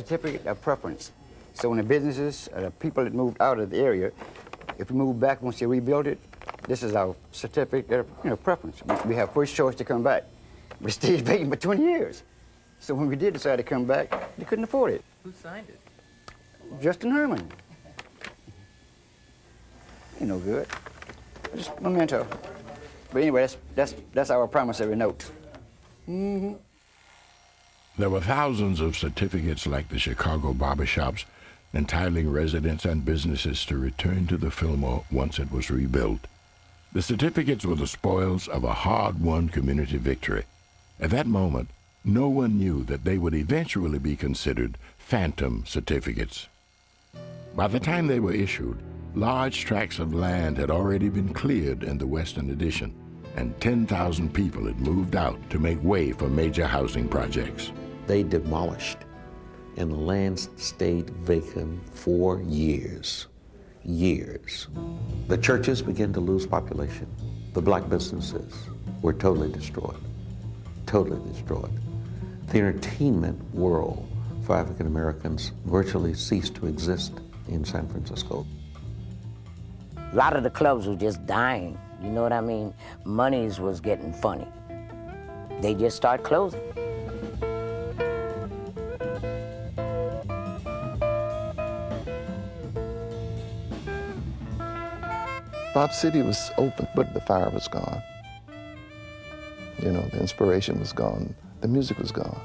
certificate of preference. So when the businesses, the people that moved out of the area, if we move back once they rebuild it, this is our certificate of preference. We have first choice to come back. But it stayed vacant for 20 years. So when we did decide to come back, they couldn't afford it. Who signed it? Justin Herman. Ain't no good. Just memento. But anyway, that's our promissory note. Mm-hmm. There were thousands of certificates like the Chicago barbershops, entitling residents and businesses to return to the Fillmore once it was rebuilt. The certificates were the spoils of a hard-won community victory. At that moment, no one knew that they would eventually be considered phantom certificates. By the time they were issued, large tracts of land had already been cleared in the Western Addition, and 10,000 people had moved out to make way for major housing projects. They demolished, and the land stayed vacant for years. Years. The churches began to lose population. The black businesses were totally destroyed. Totally destroyed. The entertainment world for African Americans virtually ceased to exist in San Francisco. A lot of the clubs were just dying, you know what I mean? Monies was getting funny. They just started closing. Bob City was open, but the fire was gone. You know, the inspiration was gone. The music was gone.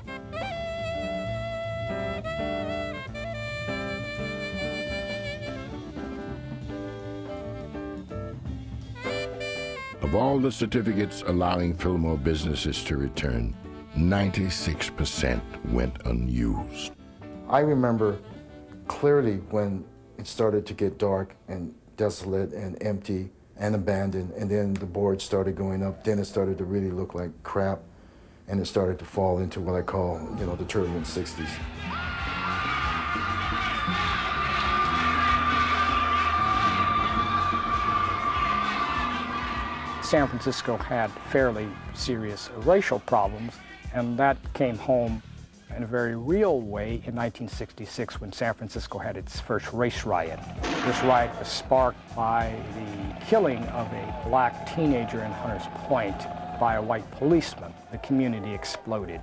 Of all the certificates allowing Fillmore businesses to return, 96% went unused. I remember clearly when it started to get dark and desolate and empty and abandoned, and then the boards started going up, then it started to really look like crap, and it started to fall into what I call, you know, the turbulent 60s. San Francisco had fairly serious racial problems, and that came home in a very real way in 1966 when San Francisco had its first race riot. This riot was sparked by the killing of a black teenager in Hunters Point by a white policeman. The community exploded.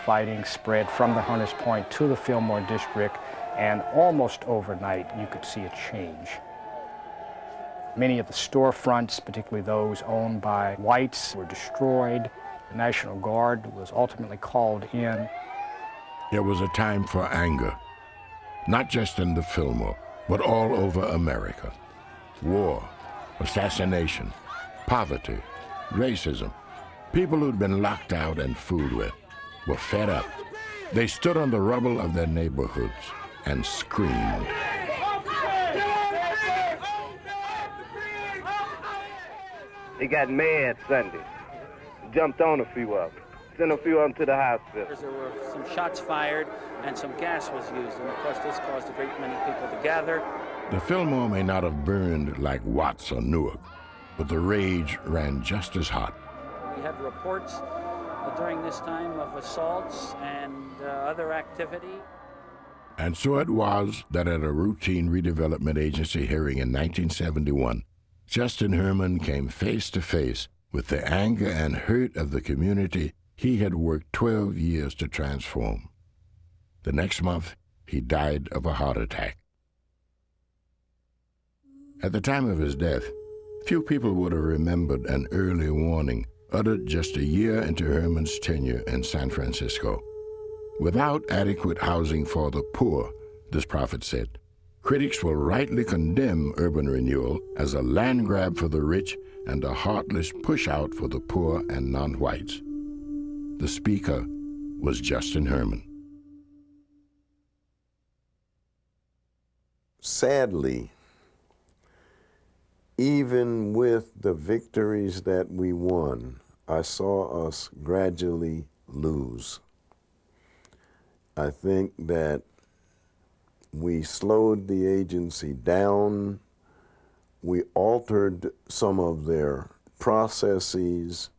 Fighting spread from the Hunters Point to the Fillmore district, and almost overnight you could see a change. Many of the storefronts, particularly those owned by whites, were destroyed. The National Guard was ultimately called in. It was a time for anger, not just in the Fillmore, but all over America. War, assassination, poverty, racism. People who'd been locked out and fooled with were fed up. They stood on the rubble of their neighborhoods and screamed. They got mad Sunday, jumped on a few of them, sent a few of them to the hospital. There were some shots fired and some gas was used, and of course this caused a great many people to gather. The Fillmore may not have burned like Watts or Newark, but the rage ran just as hot. We had reports during this time of assaults and other activity. And so it was that at a routine redevelopment agency hearing in 1971, Justin Herman came face to face with the anger and hurt of the community he had worked 12 years to transform. The next month, he died of a heart attack. At the time of his death, few people would have remembered an early warning uttered just a year into Herman's tenure in San Francisco. Without adequate housing for the poor, this prophet said, critics will rightly condemn urban renewal as a land grab for the rich and a heartless push-out for the poor and non-whites. The speaker was Justin Herman. Sadly, even with the victories that we won, I saw us gradually lose. I think that we slowed the agency down. We altered some of their processes.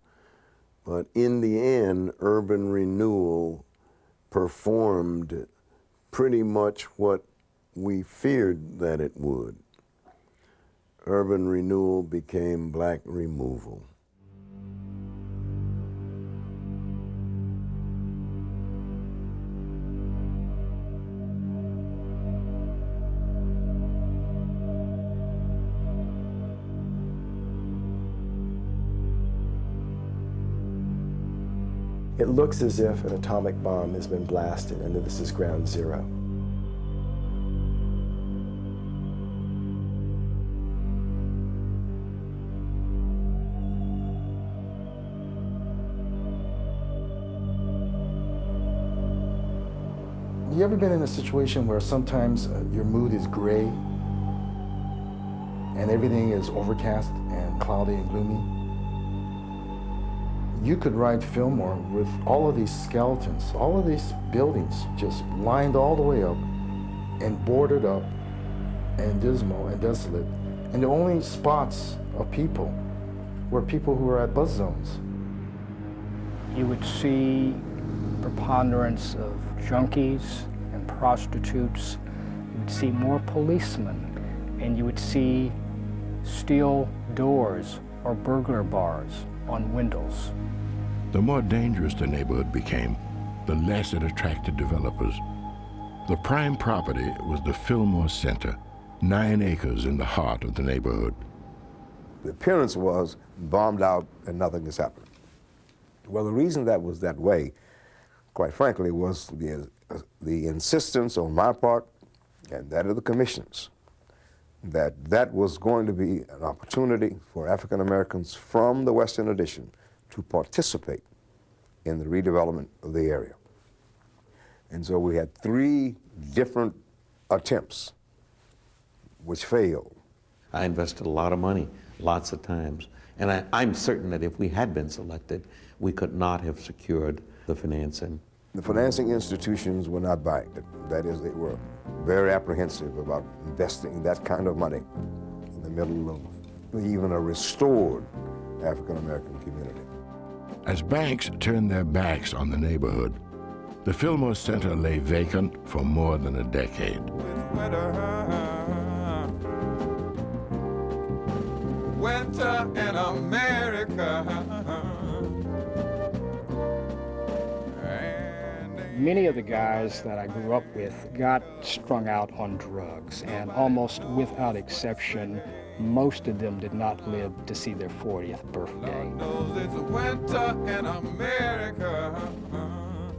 But in the end, urban renewal performed pretty much what we feared that it would. Urban renewal became black removal. It looks as if an atomic bomb has been blasted and that this is ground zero. You ever been in a situation where sometimes your mood is gray and everything is overcast and cloudy and gloomy? You could ride Fillmore with all of these skeletons, all of these buildings just lined all the way up and boarded up and dismal and desolate. And the only spots of people were people who were at buzz zones. You would see preponderance of junkies and prostitutes. You would see more policemen, and you would see steel doors or burglar bars on windows. The more dangerous the neighborhood became, the less it attracted developers. The prime property was the Fillmore Center, 9 acres in the heart of the neighborhood. The appearance was bombed out and nothing is happening. Well, the reason that was that way, quite frankly, was the insistence on my part and that of the commissioners that that was going to be an opportunity for African Americans from the Western Addition to participate in the redevelopment of the area. And so we had 3 different attempts which failed. I invested a lot of money, lots of times, and I'm certain that if we had been selected, we could not have secured the financing. The financing institutions were not buying it. That is, they were very apprehensive about investing that kind of money in the middle of even a restored African American community. As banks turned their backs on the neighborhood, the Fillmore Center lay vacant for more than a decade. Winter in America. Many of the guys that I grew up with got strung out on drugs, and almost without exception, most of them did not live to see their 40th birthday. Lord knows it's winter in America.